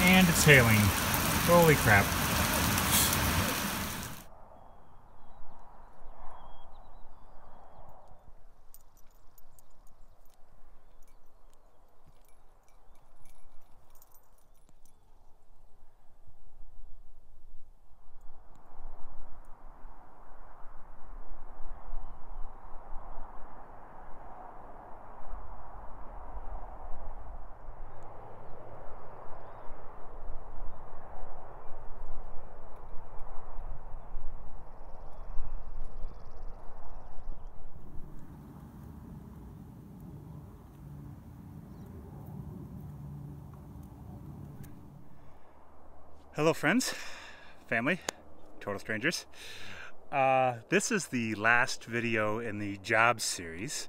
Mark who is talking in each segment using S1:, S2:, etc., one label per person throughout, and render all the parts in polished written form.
S1: And it's hailing. Holy crap. Hello friends, family, total strangers. This is the last video in the job series.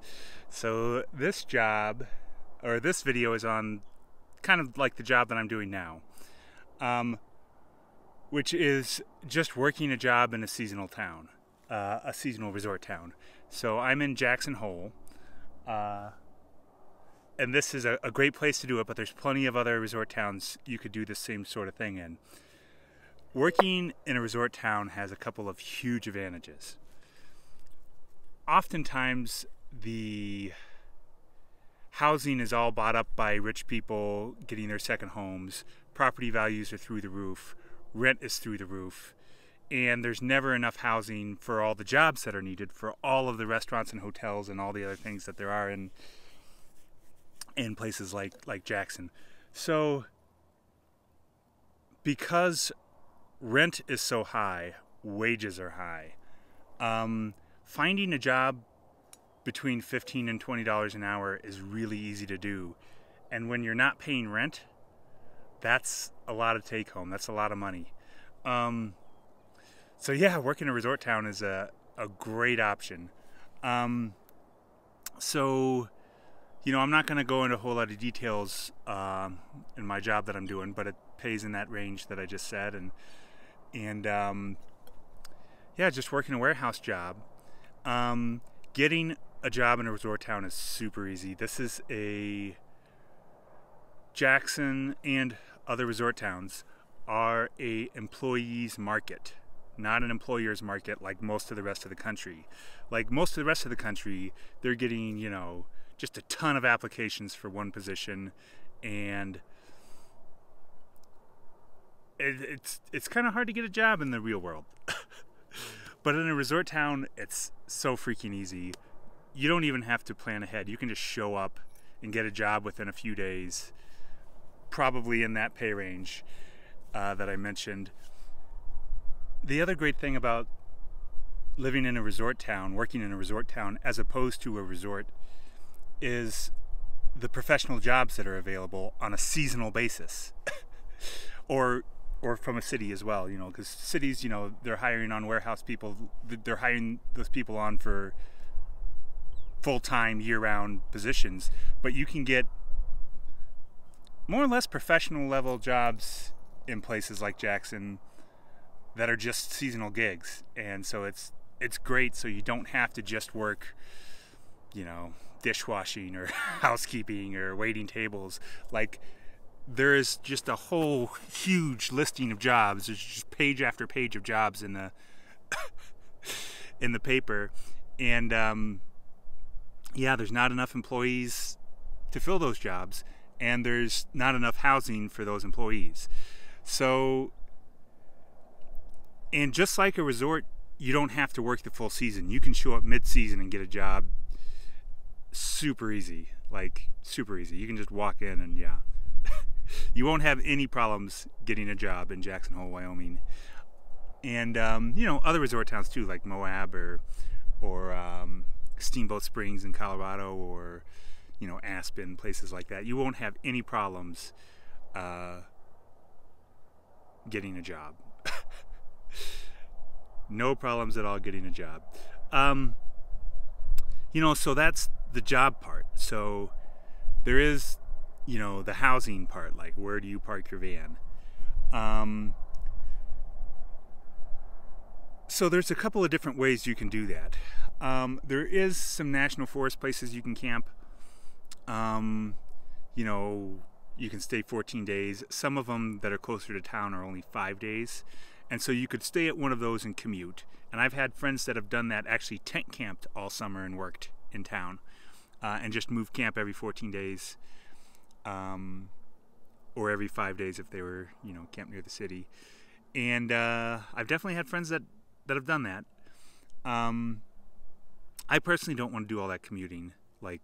S1: So this video is on kind of like the job that I'm doing now, which is just working a job in a seasonal town, a seasonal resort town. So I'm in Jackson Hole, and this is a great place to do it, but there's plenty of other resort towns you could do the same sort of thing in. Working in a resort town has a couple of huge advantages. Oftentimes, the housing is all bought up by rich people getting their second homes. Property values are through the roof. Rent is through the roof. And there's never enough housing for all the jobs that are needed for all of the restaurants and hotels and all the other things that there are in places like Jackson. So, because rent is so high, wages are high. Finding a job between $15 and $20 an hour is really easy to do. And when you're not paying rent, that's a lot of take home. That's a lot of money. So yeah, working in a resort town is a great option. So, you know, I'm not going to go into a whole lot of details in my job that I'm doing, but it pays in that range that I just said. And yeah, just working a warehouse job. Getting a job in a resort town is super easy. This is a Jackson and other resort towns are a employees market, not an employer's market like most of the rest of the country. Like most of the rest of the country, they're getting, you know, just a ton of applications for one position, and it's kind of hard to get a job in the real world. But in a resort town, it's so freaking easy. You don't even have to plan ahead. You can just show up and get a job within a few days, probably in that pay range that I mentioned. The other great thing about living in a resort town, working in a resort town, as opposed to a resort, is the professional jobs that are available on a seasonal basis. or from a city as well, you know, because cities, you know, they're hiring on warehouse people. They're hiring those people on for full-time, year-round positions. But you can get more or less professional level jobs in places like Jackson that are just seasonal gigs. And so it's great, so you don't have to just work, you know, dishwashing or housekeeping or waiting tables. Like, there is just a whole huge listing of jobs. There's just page after page of jobs in the in the paper, and yeah, there's not enough employees to fill those jobs, and there's not enough housing for those employees. So, and just like a resort, you don't have to work the full season. You can show up mid-season and get a job super easy, like super easy. You can just walk in and yeah. You won't have any problems getting a job in Jackson Hole, Wyoming. And, you know, other resort towns too, like Moab or Steamboat Springs in Colorado, or Aspen, places like that. You won't have any problems getting a job. No problems at all getting a job. So that's the job part. So there is, the housing part, like where do you park your van? So there's a couple of different ways you can do that. There is some national forest places you can camp. You can stay 14 days. Some of them that are closer to town are only 5 days. And so you could stay at one of those and commute. And I've had friends that have done that, actually tent camped all summer and worked in town, and just moved camp every 14 days, or every 5 days if they were, camped near the city. And I've definitely had friends that have done that. I personally don't want to do all that commuting. Like,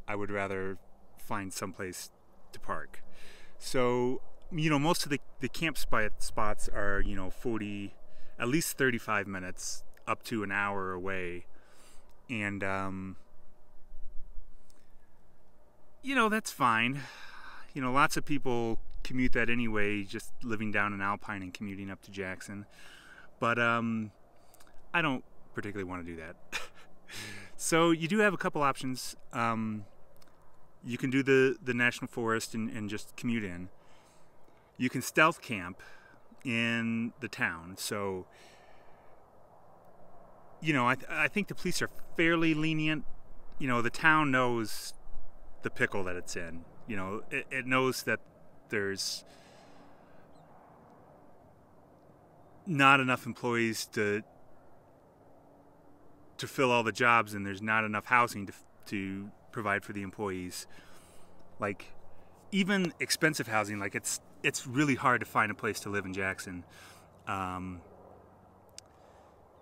S1: I would rather find someplace to park. So, most of the camp spots are, 40, at least 35 minutes up to an hour away. And, that's fine. Lots of people commute that anyway, just living down in Alpine and commuting up to Jackson. But I don't particularly want to do that. So you do have a couple options. You can do the National Forest and just commute in. You can stealth camp in the town. So, I think the police are fairly lenient. The town knows the pickle that it's in. It knows that there's not enough employees to fill all the jobs, and there's not enough housing to provide for the employees. Like, even expensive housing, like it's really hard to find a place to live in Jackson.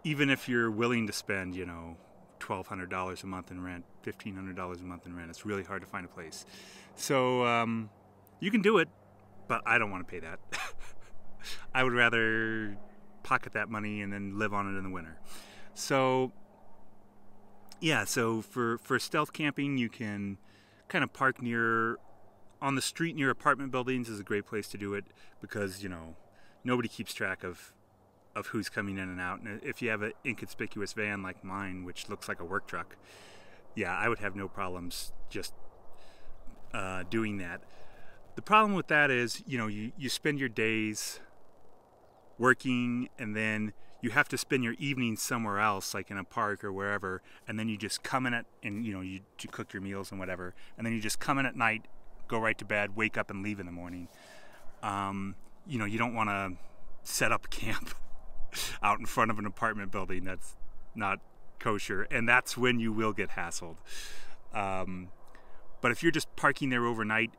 S1: Even if you're willing to spend, $1,200 a month in rent, $1,500 a month in rent, it's really hard to find a place. So you can do it, but I don't want to pay that. I would rather pocket that money and then live on it in the winter. So yeah, so for stealth camping, you can kind of park on the street near apartment buildings is a great place to do it, because nobody keeps track of who's coming in and out. And if you have an inconspicuous van like mine, which looks like a work truck, yeah, I would have no problems just doing that. The problem with that is, you spend your days working, and then you have to spend your evenings somewhere else, like in a park or wherever, and then you just come in and you cook your meals and whatever, and then you just come in at night, go right to bed, wake up and leave in the morning. You don't want to set up camp out in front of an apartment building. That's not kosher, and that's when you will get hassled. But if you're just parking there overnight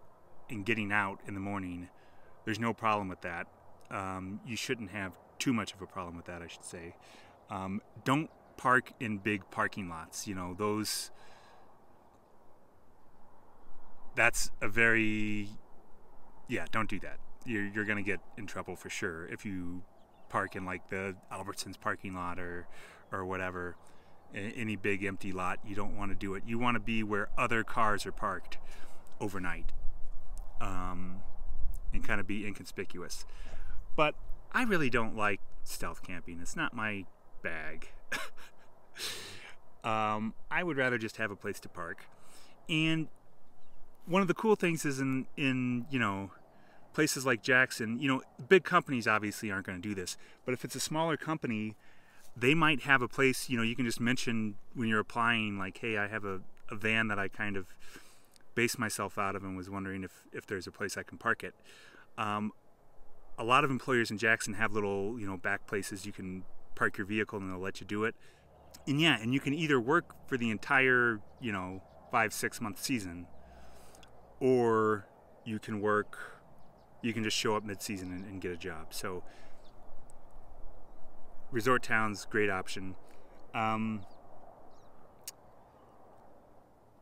S1: and getting out in the morning, there's no problem with that. You shouldn't have too much of a problem with that, I should say. Don't park in big parking lots. That's a very, don't do that. You're going to get in trouble for sure if you park in like the Albertsons parking lot or whatever, any big empty lot. You don't want to do it. You want to be where other cars are parked overnight, and kind of be inconspicuous. But I really don't like stealth camping. It's not my bag. I would rather just have a place to park. And one of the cool things is in places like Jackson, big companies obviously aren't going to do this, but if it's a smaller company, they might have a place, you can just mention when you're applying, like, hey, I have a van that I kind of base myself out of and was wondering if there's a place I can park it. A lot of employers in Jackson have little, back places you can park your vehicle, and they'll let you do it. And you can either work for the entire, 5-6 month season, or you can just show up mid-season and get a job. So resort towns, great option.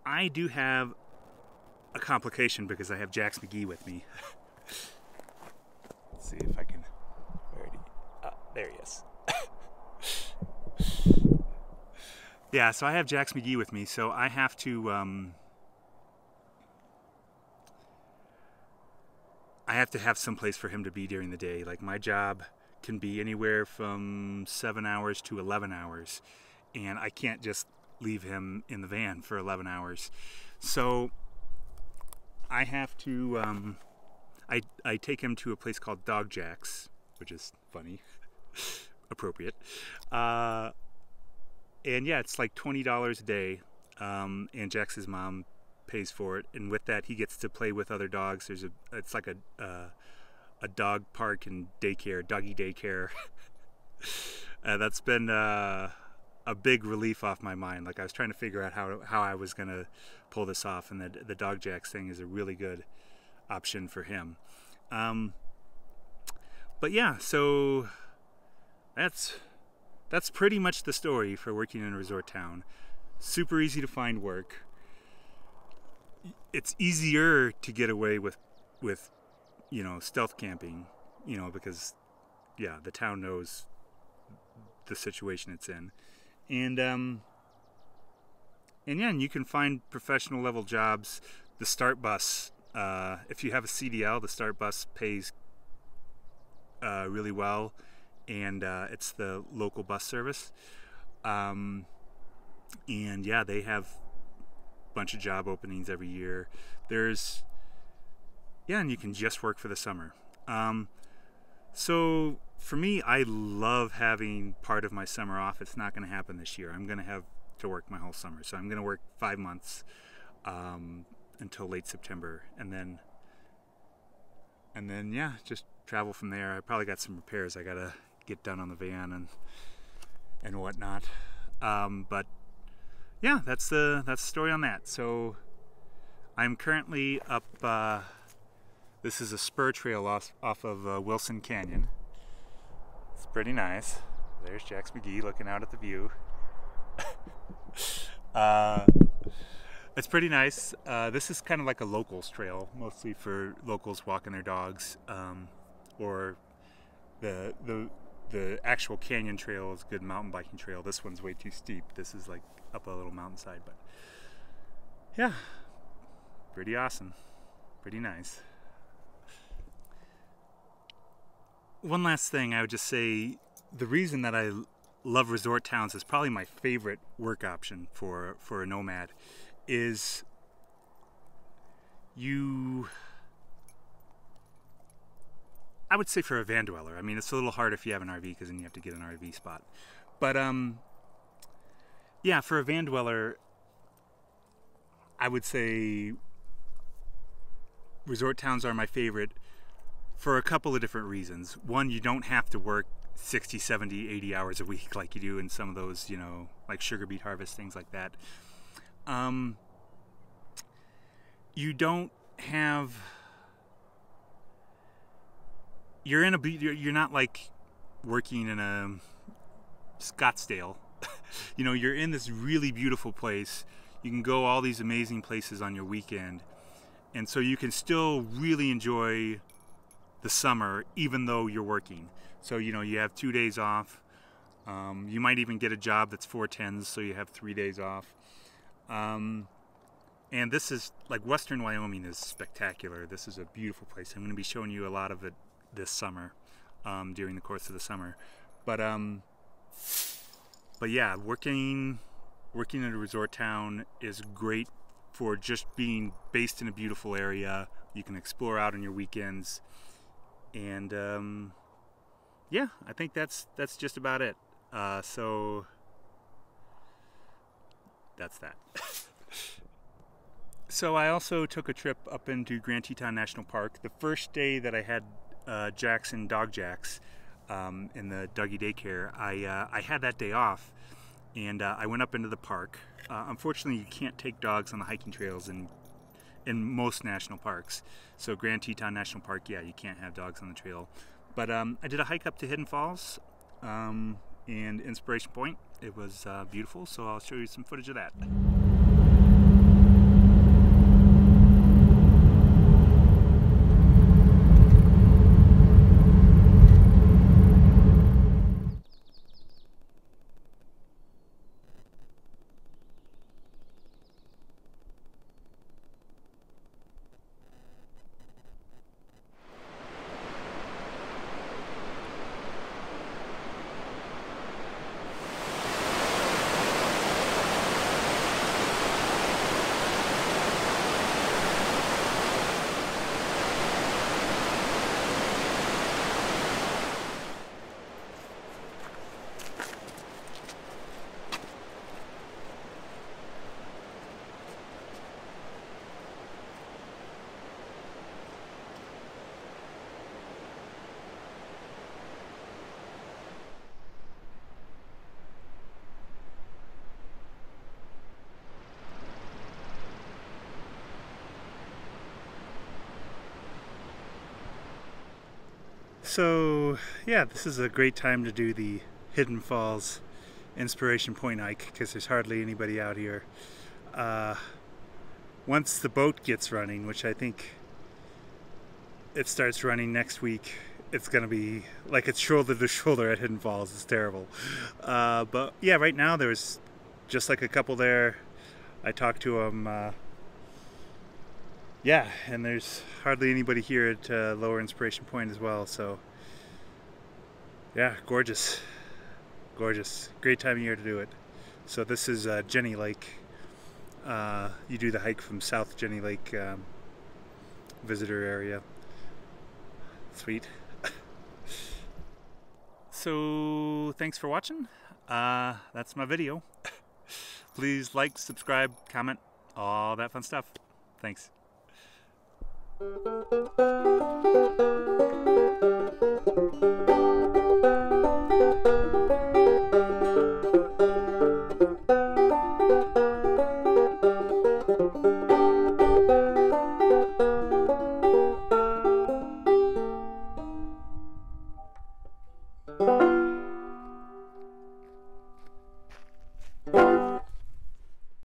S1: I do have a complication because I have Jax McGee with me. Let's see if I can. There he is. Yeah, so I have Jax McGee with me, so I have to have some place for him to be during the day. Like, my job can be anywhere from 7 hours to 11 hours, and I can't just leave him in the van for 11 hours. So I have to I take him to a place called Dog Jax, which is funny. Appropriate. And yeah, it's like $20 a day, and Jax's mom pays for it, and with that he gets to play with other dogs. It's like a dog park and daycare, doggy daycare. That's been a big relief off my mind. Like, I was trying to figure out how I was gonna pull this off, and the Dog Jax thing is a really good option for him. But yeah, so that's pretty much the story for working in a resort town. Super easy to find work. It's easier to get away with you know, stealth camping, you know, because yeah, the town knows the situation it's in. And yeah, and you can find professional level jobs. The Start Bus, if you have a CDL, the Start Bus pays really well, and it's the local bus service. And yeah, they have a bunch of job openings every year. Yeah, and you can just work for the summer. So for me, I love having part of my summer off. It's not going to happen this year. I'm going to have to work my whole summer. So I'm going to work 5 months until late September, and then yeah, just travel from there. I probably got some repairs I got to get done on the van and whatnot. But yeah, that's the story on that. So I'm currently up. This is a spur trail off of Wilson Canyon. It's pretty nice. There's Jax McGee looking out at the view. It's pretty nice. This is kind of like a locals trail, mostly for locals walking their dogs, or the actual canyon trail is a good mountain biking trail. This one's way too steep. This is like up a little mountainside, but yeah, pretty awesome, pretty nice. One last thing, I would just say, the reason that I love resort towns is probably my favorite work option for a nomad is I would say for a van dweller. I mean, it's a little hard if you have an RV, because then you have to get an RV spot. But yeah, for a van dweller, I would say resort towns are my favorite for a couple of different reasons. One, you don't have to work 60, 70, 80 hours a week like you do in some of those, you know, like sugar beet harvest, things like that. You don't have, you're not like working in a Scottsdale. You know, you're in this really beautiful place. You can go all these amazing places on your weekend, and so you can still really enjoy the summer even though you're working. So, you know, you have 2 days off. You might even get a job that's 4/10s, so you have 3 days off. And this is, like, Western Wyoming is spectacular. This is a beautiful place. I'm going to be showing you a lot of it this summer, during the course of the summer. But yeah, working in a resort town is great for just being based in a beautiful area. You can explore out on your weekends, and yeah, I think that's just about it. So that's that. So I also took a trip up into Grand Teton National Park. The first day that I had Jax and Dog Jax in the doggy daycare, I had that day off, and I went up into the park. Unfortunately, you can't take dogs on the hiking trails in most national parks. So Grand Teton National Park, yeah, you can't have dogs on the trail. But I did a hike up to Hidden Falls and Inspiration Point. It was beautiful, so I'll show you some footage of that. So yeah, this is a great time to do the Hidden Falls Inspiration Point hike because there's hardly anybody out here. Once the boat gets running, which I think it starts running next week, it's gonna be like it's shoulder to shoulder at Hidden Falls. It's terrible. But yeah, right now there's just like a couple there. I talked to them. Yeah, and there's hardly anybody here at Lower Inspiration Point as well. So yeah, gorgeous, gorgeous, great time of year to do it. So this is Jenny Lake. You do the hike from South Jenny Lake visitor area. Sweet. So thanks for watching. That's my video. Please like, subscribe, comment, all that fun stuff. Thanks.